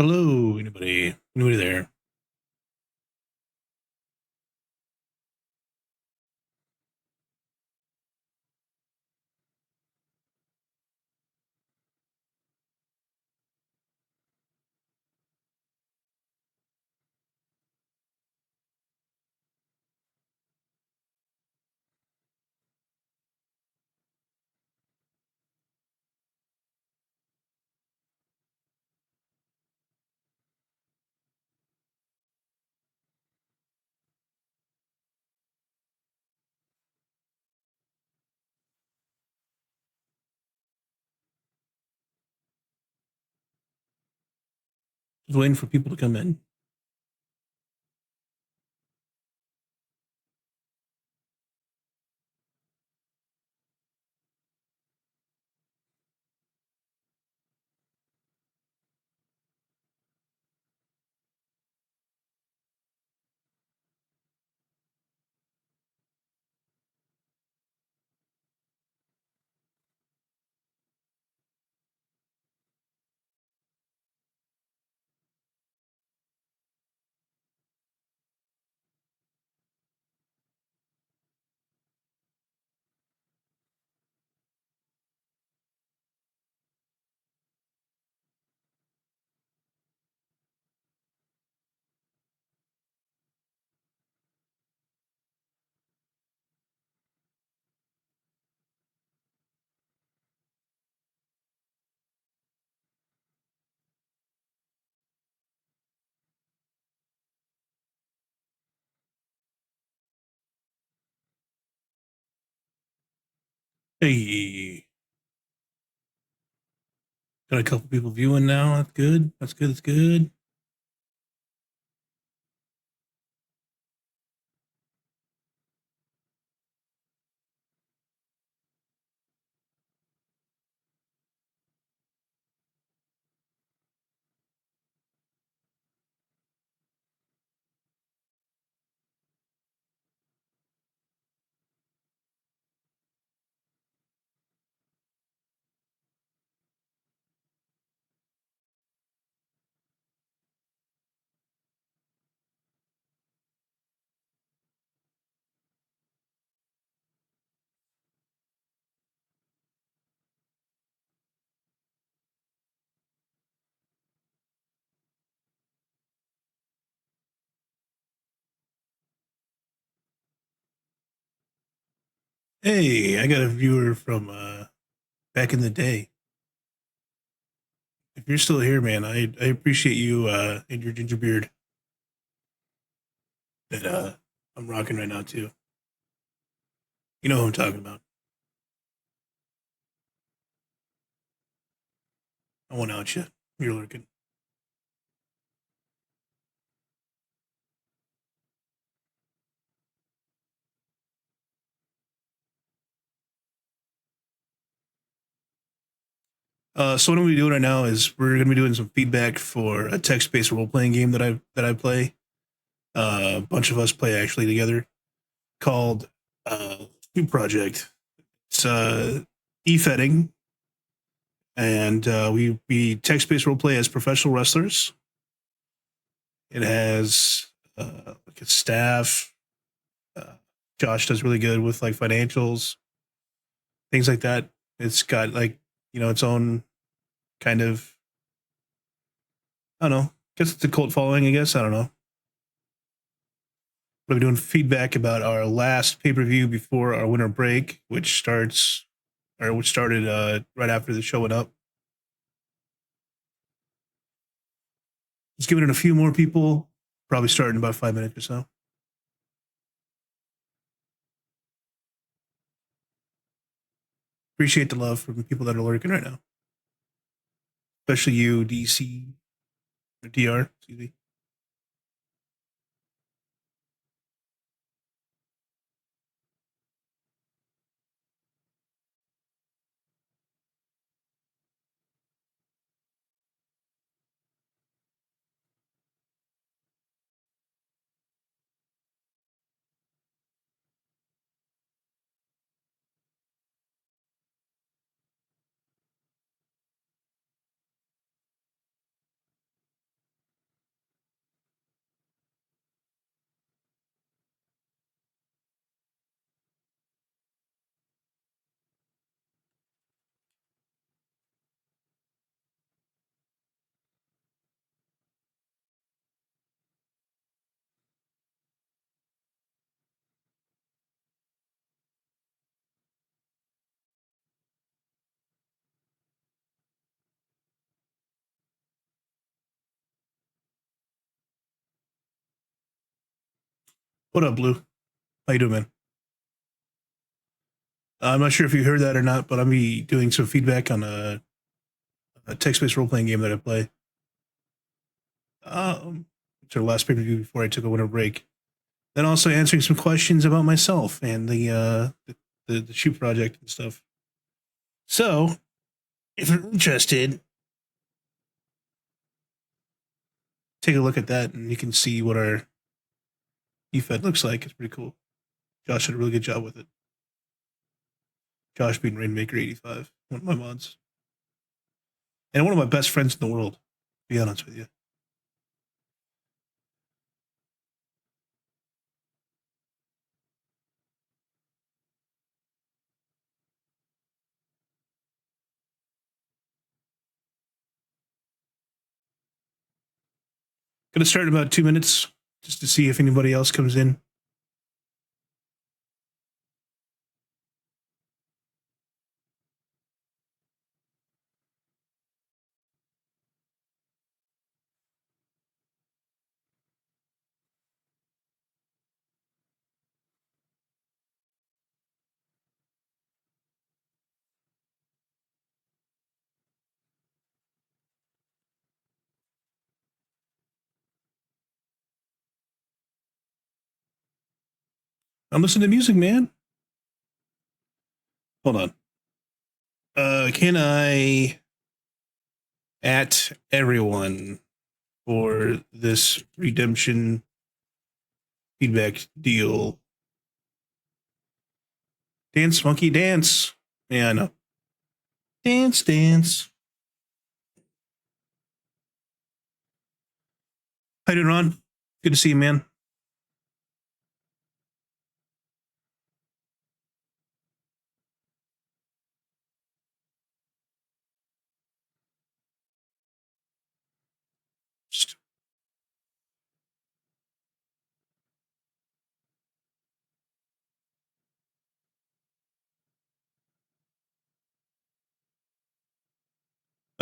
Hello, anybody? Anybody there? Just waiting for people to come in. Hey, got a couple people viewing now. That's good. That's good. That's good. Hey, I got a viewer from back in the day. If you're still here, man, I appreciate you and your ginger beard that I'm rocking right now too. You know who I'm talking about. I won't out you. You're lurking. So what I'm gonna be doing right now is we're gonna be doing some feedback for a text-based role-playing game that I play. A bunch of us play actually together called Food Project. It's e-fetting, and we text based role play as professional wrestlers. It has like a staff. Uh, Josh does really good with like financials, things like that. It's got like its own kind of, I don't know. Guess it's a cult following. I guess I don't know. We're doing feedback about our last pay per view before our winter break, which started right after the show went up. Just giving it a few more people. Probably starting in about 5 minutes or so. Appreciate the love from the people that are lurking right now, especially you, DC or DR. Excuse me. What up, Blue? How you doing, man? I'm not sure if you heard that or not, but I'm be doing some feedback on a text-based role-playing game that I play. It's our last pay-per-view before I took a winter break. Then also answering some questions about myself and the shoot project and stuff. So, if you're interested, take a look at that, and you can see what our EFED looks like. It's pretty cool. Josh did a really good job with it. Josh being Rainmaker85, one of my mods, and one of my best friends in the world. To be honest with you. Gonna start in about 2 minutes just to see if anybody else comes in. I'm listening to music, man. Hold on. Can I at everyone for this redemption feedback deal? Dance, monkey, dance. Yeah, I know. Dance, dance. How you doing, Ron? Good to see you, man.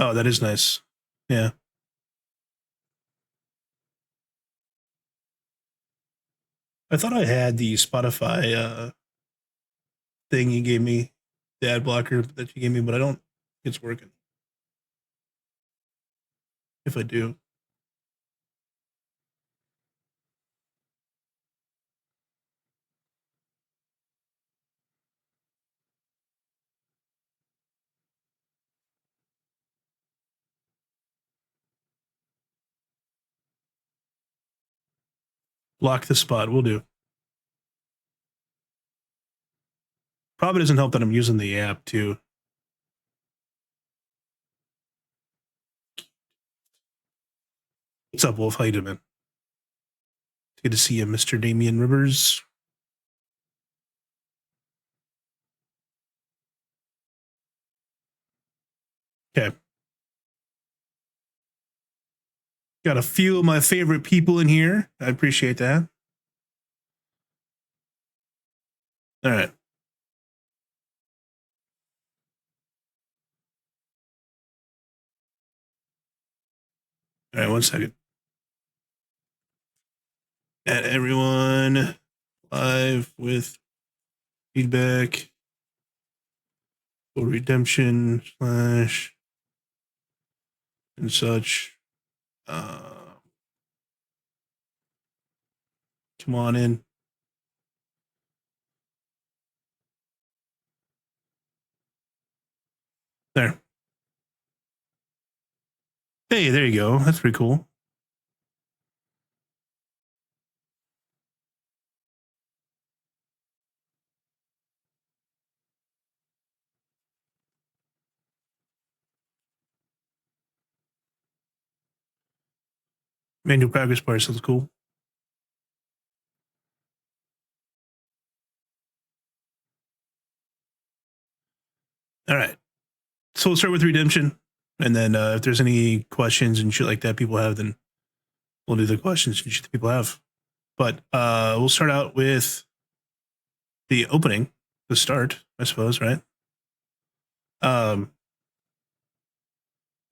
Oh, that is nice. Yeah. I thought I had the Spotify thing you gave me, the ad blocker that you gave me, but I don't think it's working. If I do. Block the spot. We'll do. Probably doesn't help that I'm using the app too. What's up, Wolf? How you doing, man? Good to see you, Mr. Damian Rivers. Okay. Got a few of my favorite people in here. I appreciate that. All right. All right, 1 second. At everyone live with feedback for redemption slash and such. Come on in. There. Hey, there you go. That's pretty cool. Manual progress bar sounds cool. All right. So we'll start with redemption. And then if there's any questions and shit like that people have, then we'll do the questions and shit that people have. But we'll start out with the opening, the start, I suppose, right? It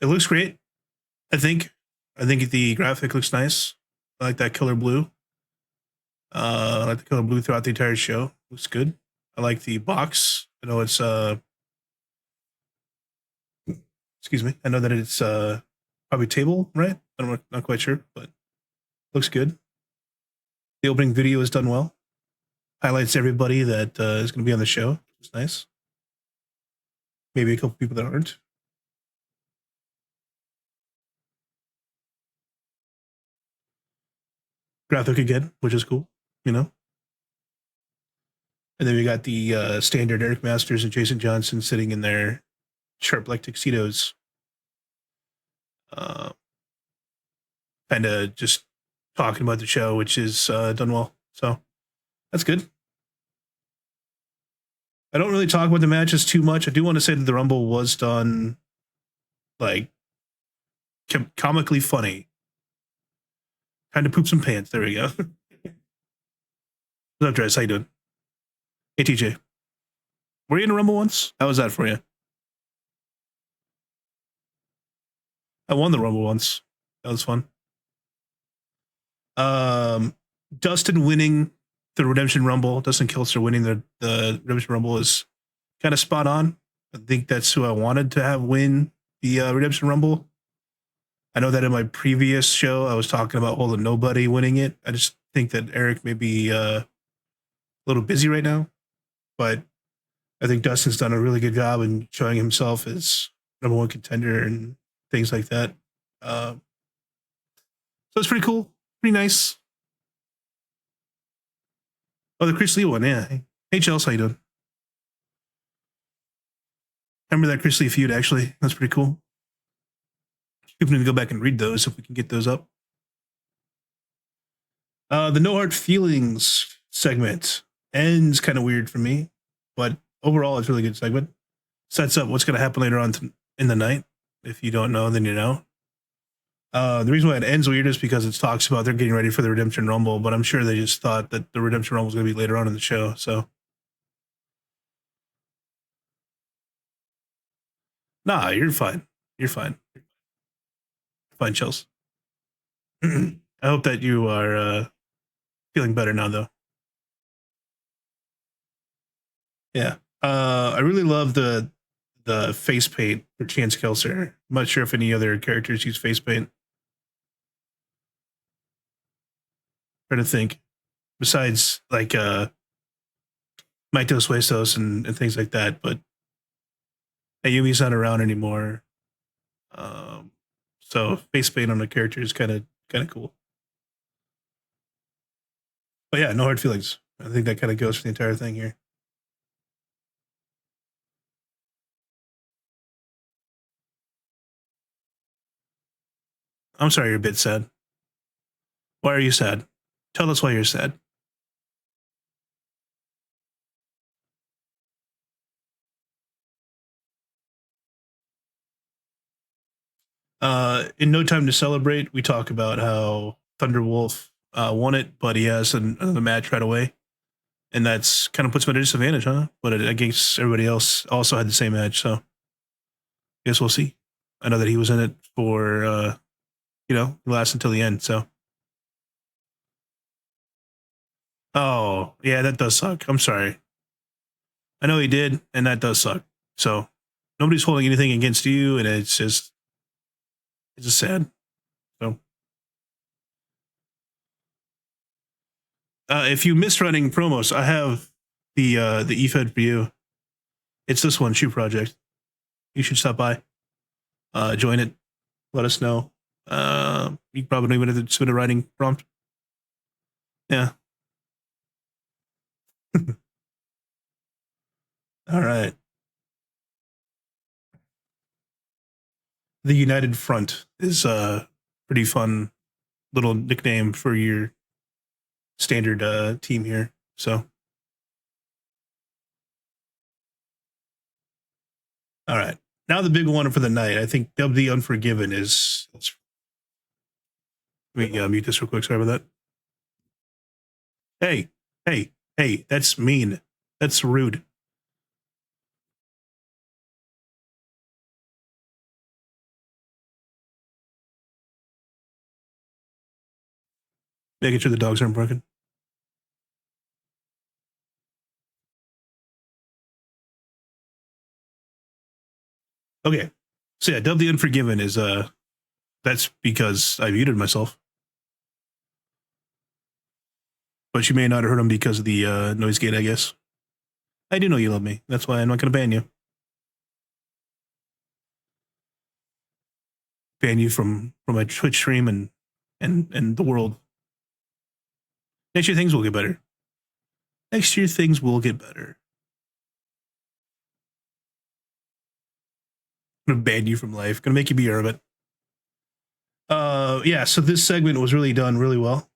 looks great. I think the graphic looks nice. I like that color blue. I like the color blue throughout the entire show. Looks good. I like the box. I know it's excuse me. I know that it's probably table, right? I'm not quite sure, but looks good. The opening video is done well. Highlights everybody that is going to be on the show. It's nice. Maybe a couple people that aren't. Graphic again, which is cool, you know. And then we got the standard Eric Masters and Jason Johnson sitting in their sharp black tuxedos, uh, kind of just talking about the show, which is done well. So that's good. I don't really talk about the matches too much. I do want to say that the Rumble was done like comically funny. Kind of poop some pants. There we go. What's up, Dress? How you doing? Hey, TJ. Were you in a Rumble once? How was that for you? I won the Rumble once. That was fun. Um, Dustin winning the Redemption Rumble, Dustin Kilster winning the Redemption Rumble is kind of spot on. I think that's who I wanted to have win the Redemption Rumble. I know that in my previous show I was talking about Holden Nobody winning it. I just think that Eric may be a little busy right now, but I think Dustin's done a really good job in showing himself as number one contender and things like that. Uh, so it's pretty cool, pretty nice. Oh, the Chris Lee one, yeah. Hey, Chelsea, how you doing? Remember that Chris Lee feud, actually? That's pretty cool. People need to go back and read those if we can get those up. The No Hard Feelings segment ends kind of weird for me, but overall, it's a really good segment. Sets up what's going to happen later on in the night. If you don't know, then you know. The reason why it ends weird is because it talks about they're getting ready for the Redemption Rumble, but I'm sure they just thought that the Redemption Rumble was going to be later on in the show. So, nah, you're fine. You're fine. Fine, Chels. I hope that you are feeling better now, though. Yeah. I really love the face paint for Chance Kelser. I'm not sure if any other characters use face paint. Trying to think. Besides like Mike Dos Huesos and things like that, but Ayumi's not around anymore. Um, so face paint on the character is kind of cool. But yeah, no hard feelings. I think that kind of goes for the entire thing here. I'm sorry you're a bit sad. Why are you sad? Tell us why you're sad. In No Time to Celebrate, we talk about how Thunderwolf won it, but he has another match right away. And that's kind of puts him at a disadvantage, huh? But against everybody else also had the same match, so I guess we'll see. I know that he was in it for last until the end. So, oh yeah, that does suck. I'm sorry. I know he did, and that does suck. So nobody's holding anything against you, and it's just sad. So if you miss running promos, I have the eFed for you. It's this one, Shoe Project. You should stop by, join it, let us know. You probably don't even have to submit a writing prompt. Yeah. All right. The United Front is a pretty fun little nickname for your standard team here. So, all right. Now the big one for the night. I think the Unforgiven is. Let me mute this real quick. Sorry about that. Hey, hey, hey! That's mean. That's rude. Making sure the dogs aren't broken. Okay. So yeah, Dub the Unforgiven is that's because I muted myself. But you may not have heard him because of the noise gate, I guess. I do know you love me. That's why I'm not gonna ban you. Ban you from my Twitch stream and the world. Next year things will get better. Next year things will get better. I'm gonna ban you from life. Gonna make you be hermit. Yeah, so this segment was really done really well.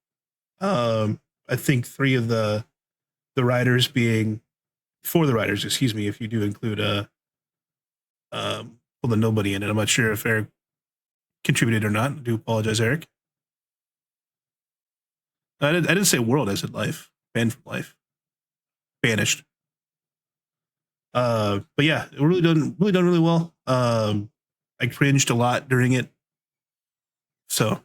I think three of the writers being four of the writers, excuse me, if you do include well, the nobody in it. I'm not sure if Eric contributed or not. I do apologize, Eric. I didn't say world, I said life. Banned from life. Banished. But yeah, it really done really well. I cringed a lot during it. So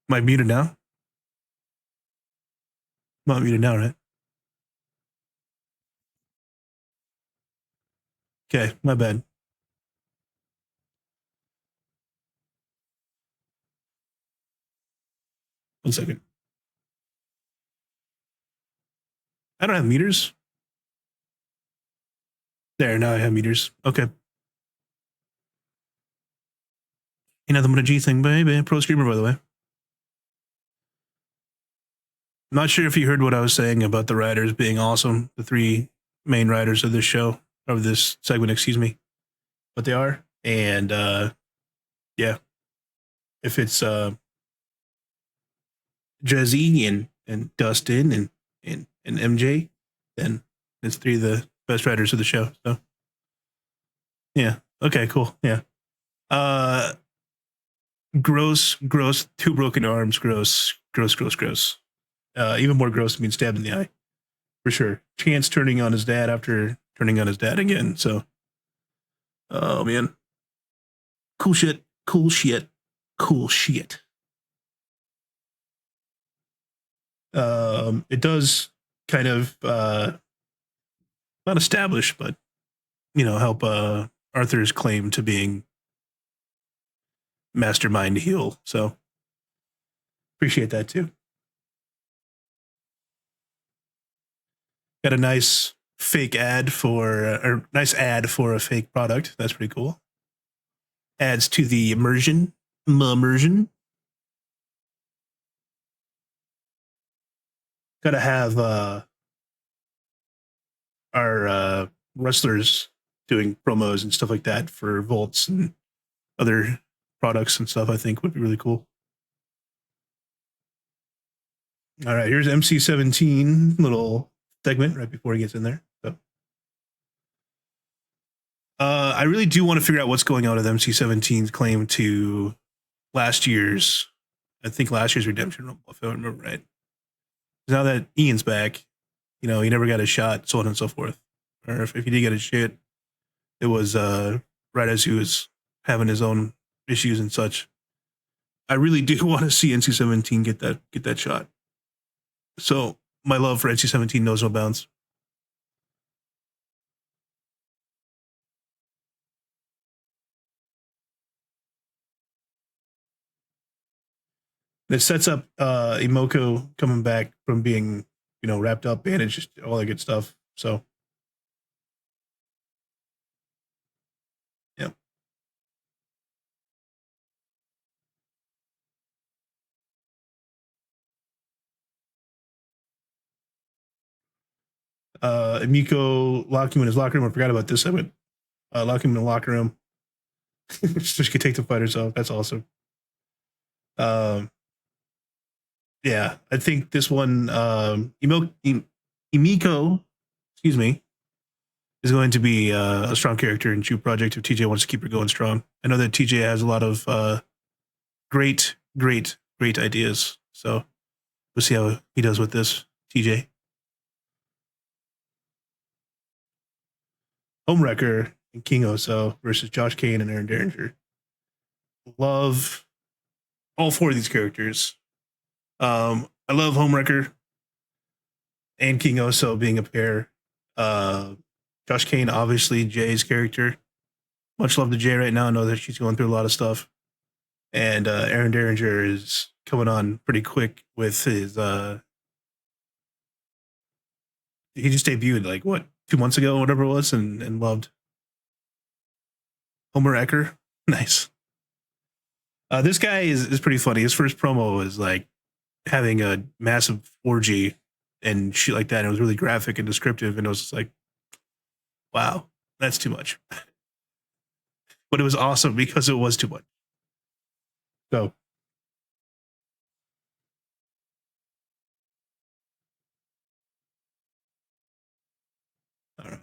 am I muted now? I'm not muted now, right? Okay, my bad. One second. I don't have meters. There, now I have meters. Okay. You know the G thing, baby. Pro streamer, by the way. I'm not sure if you heard what I was saying about the writers being awesome. The three main writers of this show, of this segment, excuse me. But they are. And yeah. If it's Jazzy and Dustin and MJ, then it's three of the best writers of the show. So yeah. Okay, cool. Yeah. Gross, two broken arms, gross. Even more gross than being stabbed in the eye. For sure. Chance turning on his dad after turning on his dad again. So oh man. Cool shit. It does kind of not establish, but help Arthur's claim to being mastermind heel. So appreciate that too. Got a nice fake ad or nice ad for a fake product. That's pretty cool. Adds to the immersion. Gotta have our wrestlers doing promos and stuff like that for Volts and other products and stuff. I think would be really cool. All right, here's MC17 little segment right before he gets in there. So, I really do want to figure out what's going on with MC17's claim to last year's Redemption Rumble, if I remember right. Now that Ian's back, he never got a shot, so on and so forth. Or if he did get a shit, it was right as he was having his own issues and such. I really do want to see NC-17 get that shot. So my love for NC-17 knows no bounds. It sets up Emoko coming back from being, wrapped up, bandaged, all that good stuff. So, yeah. Emiko locked him in his locker room. I forgot about this. I would lock him in the locker room. Just could take the fighters off. That's awesome. Yeah, I think this one, Emiko, excuse me, is going to be a strong character in Chew Project if TJ wants to keep her going strong. I know that TJ has a lot of great ideas. So we'll see how he does with this, TJ. Homewrecker and King Oso versus Josh Kane and Aaron Derringer. Love all four of these characters. I love Homewrecker and King Oso being a pair. Uh, Josh Kane, obviously Jay's character. Much love to Jay right now. I know that she's going through a lot of stuff. And Aaron Derringer is coming on pretty quick with his. He just debuted like what 2 months ago, whatever it was, and loved Homer Ecker. Nice. This guy is pretty funny. His first promo was like having a massive orgy and shit like that. And it was really graphic and descriptive, and it was just like, wow, that's too much. But it was awesome because it was too much. So I don't know.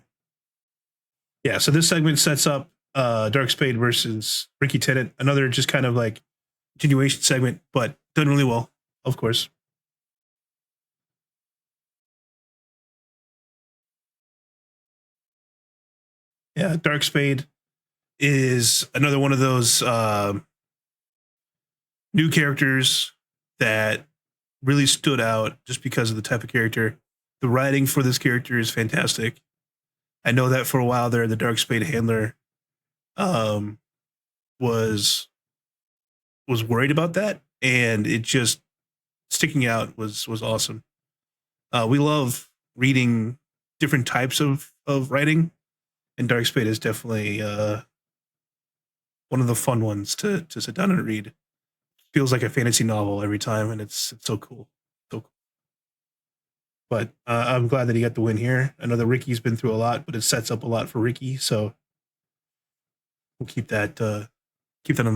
Yeah, so this segment sets up Dark Spade versus Ricky Tennant. Another just kind of like continuation segment, but done really well, of course. Yeah, Dark Spade is another one of those new characters that really stood out just because of the type of character. The writing for this character is fantastic. I know that for a while there, the Dark Spade handler um, was worried about that, and it just sticking out was awesome. We love reading different types of writing, and Dark Spade is definitely one of the fun ones to sit down and read. Feels like a fantasy novel every time, and it's so cool, so cool. But I'm glad that he got the win here. I know that Ricky's been through a lot, but it sets up a lot for Ricky, so we'll keep that on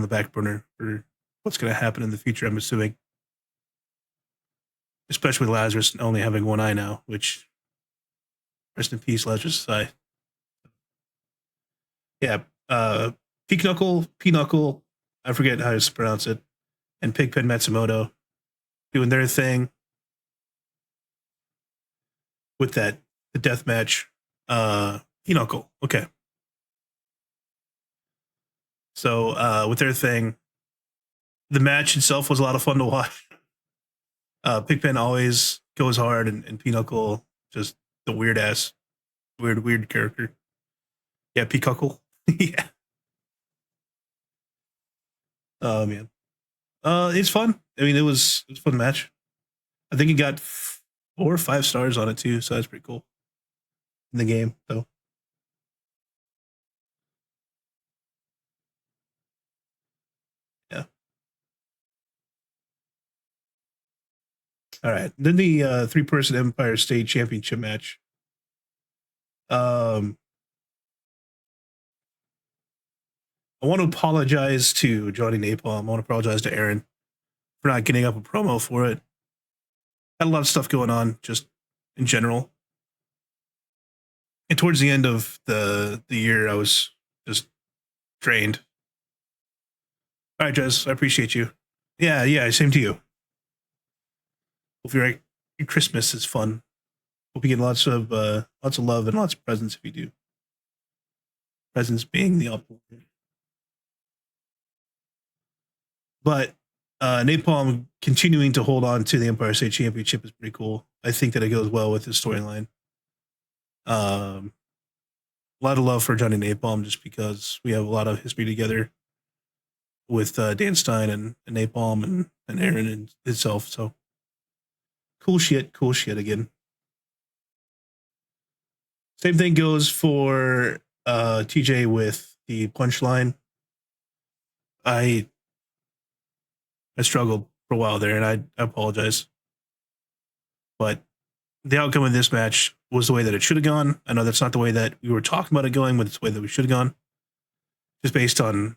the back burner for what's going to happen in the future. I'm assuming, especially with Lazarus only having one eye now, which rest in peace, Lazarus' eye. Yeah, Peak Knuckle, P Knuckle, I forget how to pronounce it, and Pigpen Matsumoto doing their thing with the death match. P Knuckle, okay. So with their thing, the match itself was a lot of fun to watch. Pigpen always goes hard, and Pinochle just the weird character. Yeah, Pinochle. Yeah. Oh man. It's fun. I mean, it was a fun match. I think it got 4 or 5 stars on it too, so that's pretty cool in the game. So yeah. All right. Then the 3-person Empire State Championship match. Um, I want to apologize to Johnny Napalm. I want to apologize to Aaron for not getting up a promo for it. Had a lot of stuff going on, just in general. And towards the end of the year, I was just drained. All right, Jez, I appreciate you. Yeah, yeah, same to you. Hope your Christmas is fun. Hope you get lots of love and lots of presents if you do. Presents being the optimal. But Napalm continuing to hold on to the Empire State Championship is pretty cool. I think that it goes well with his storyline. A lot of love for Johnny Napalm just because we have a lot of history together with Dan Stein and Napalm and Aaron and itself. So cool shit again. Same thing goes for TJ with the punchline. I I struggled for a while there, and I apologize. But the outcome of this match was the way that it should have gone. I know that's not the way that we were talking about it going, but it's the way that we should have gone, just based on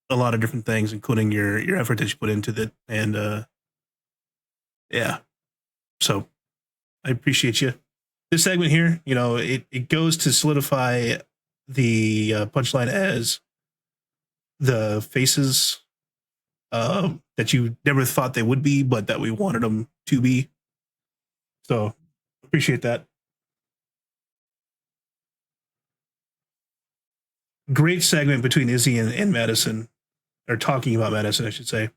a lot of different things, including your effort that you put into it. And yeah, so I appreciate you. This segment here, it goes to solidify the punchline as the faces that you never thought they would be, but that we wanted them to be. So appreciate that. great segment between Izzy and Madison, or talking about Madison, I should say.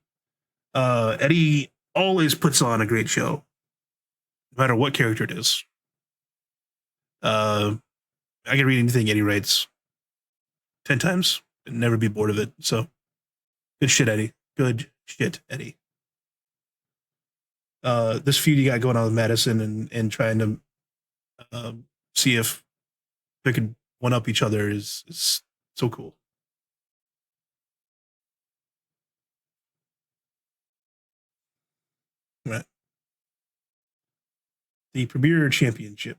Eddie always puts on a great show, no matter what character it is. I can read anything Eddie writes 10 times and never be bored of it. So good shit, Eddie. Good shit, Eddie. This feud you got going on with Madison and trying to see if they could one up each other is so cool. Right. The Premier Championship.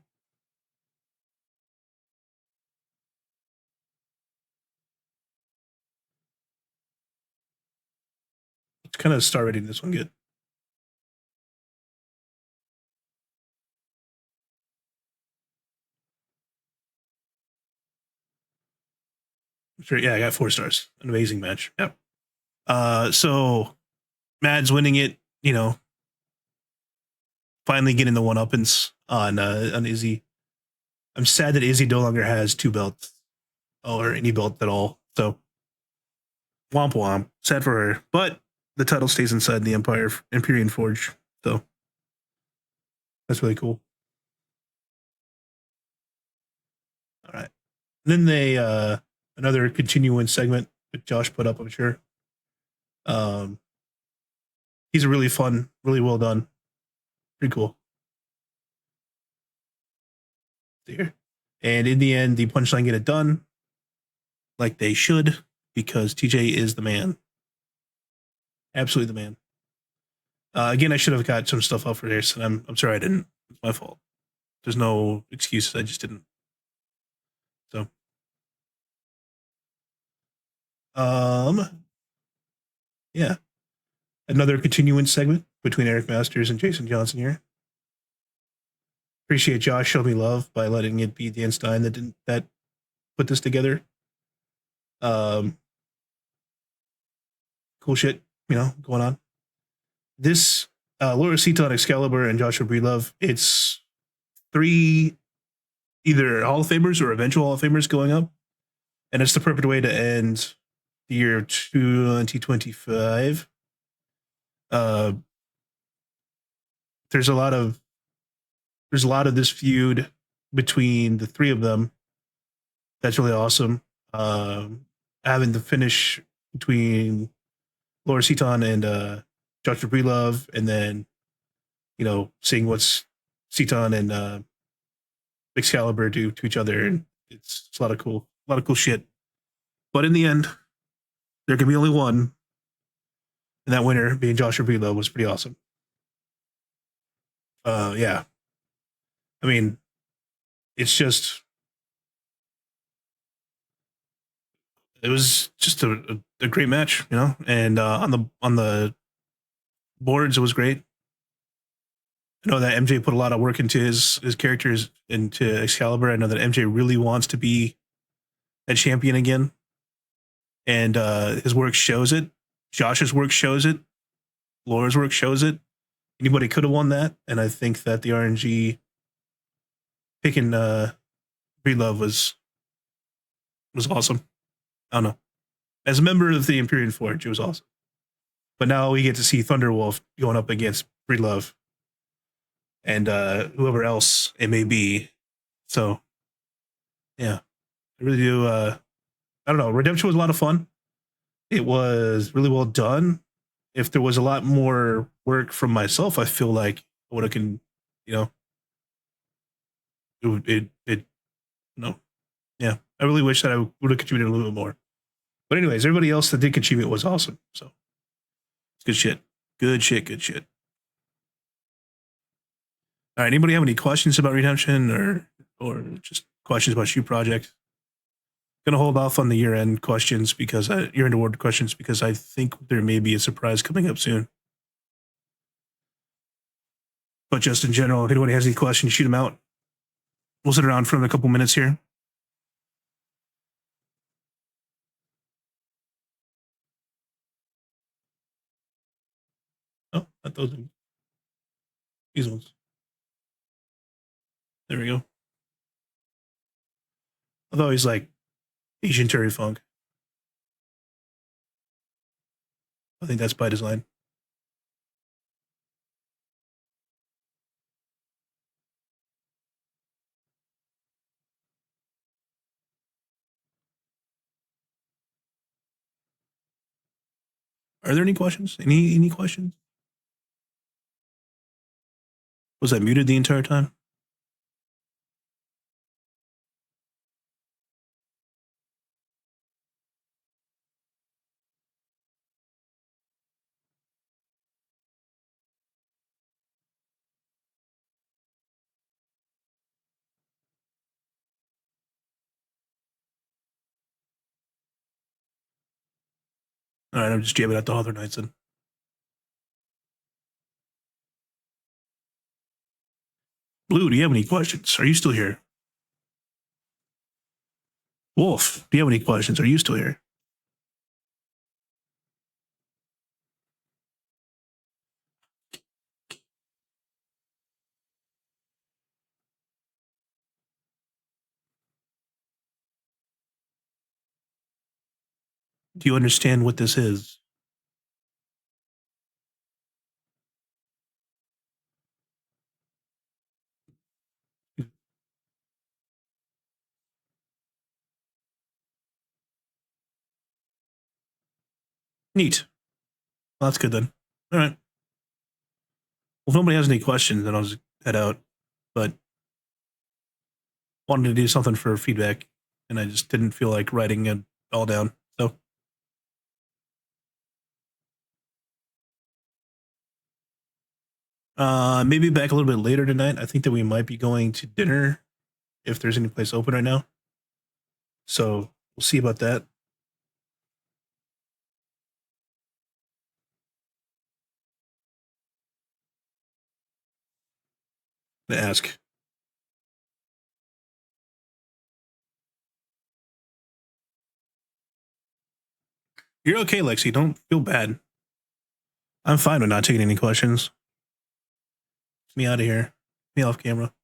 It's kind of star rating this one good. Sure, yeah, I got 4 stars. An amazing match. Yep. So Mad's winning it, you know, finally getting the one uppance on Izzy. I'm sad that Izzy no longer has 2 belts or any belt at all. So womp womp. Sad for her. But the title stays inside the Empyrean Forge. So that's really cool. All right. And then they another continuing segment that Josh put up, I'm sure. He's a really fun, really well done. Pretty cool. There. And in the end, the punchline get it done like they should, because TJ is the man. Absolutely the man. Again, I should have got some stuff up for this, and I'm sorry I didn't. It's my fault. There's no excuses. I just didn't. So, yeah, another continuing segment between Eric Masters and Jason Johnson here. Appreciate Josh showed me love by letting it be Dan Stein that put this together. Cool shit, going on. This Laura Seaton, Excalibur, and Joshua Breedlove, it's 3 either Hall of Famers or eventual Hall of Famers going up. And it's the perfect way to end the year 2025. There's a lot of this feud between the 3 of them. That's really awesome. Having the finish between Laura Seaton and Joshua Breedlove, and then seeing what's Seaton and Excalibur do to each other, and it's a lot of cool shit. But in the end, there can be only one, and that winner being Joshua Breedlove was pretty awesome. Yeah, I mean, it's just it was just a great match, and on the boards it was great. I know that MJ put a lot of work into his characters, into Excalibur. I know that MJ really wants to be a champion again, and his work shows it. Josh's work shows it. Laura's work shows it. Anybody could have won that, and I think that the RNG picking Breedlove was awesome. I don't know. As a member of the Empyrean Forge, it was awesome. But now we get to see Thunderwolf going up against Breedlove and whoever else it may be. So, yeah, I really do. I don't know. Redemption was a lot of fun. It was really well done. If there was a lot more work from myself, I feel like I would have no. Yeah, I really wish that I would have contributed a little bit more. But anyways, everybody else that did contribute was awesome. So it's good shit. Good shit. Good shit. All right. Anybody have any questions about Redemption or just questions about Shoe Project? Gonna hold off on the year-end questions because year-end award questions, because I think there may be a surprise coming up soon. But just in general, if anybody has any questions, shoot them out. We'll sit around for a couple minutes here. Oh, not those ones. These ones. There we go. Although he's like, Asian Terry Funk. I think that's by design. Are there any questions? Any questions? Was I muted the entire time? All right, I'm just jamming out the other nights then. Blue, do you have any questions? Are you still here? Wolf, do you have any questions? Are you still here? Do you understand what this is? Neat. Well, that's good then. All right. Well, if nobody has any questions, then I'll just head out. But wanted to do something for feedback, and I just didn't feel like writing it all down. So, maybe back a little bit later tonight. I think that we might be going to dinner if there's any place open right now. So we'll see about that. To ask. You're okay, Lexi. Don't feel bad. I'm fine with not taking any questions. Get me out of here. Me off camera.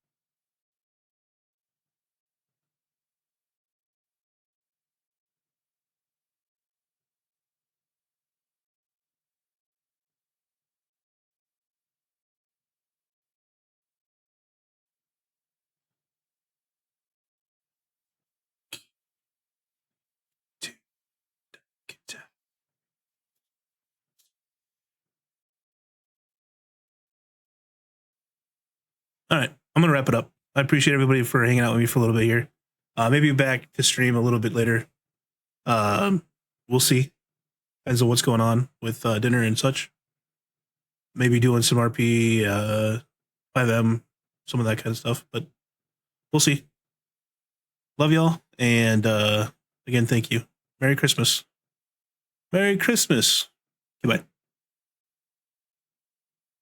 All right, I'm gonna wrap it up. I appreciate everybody for hanging out with me for a little bit here. Maybe back to stream a little bit later. We'll see. Depends on what's going on with dinner and such. Maybe doing some RP, 5M, some of that kind of stuff. But we'll see. Love y'all, and again, thank you. Merry Christmas. Merry Christmas. Goodbye.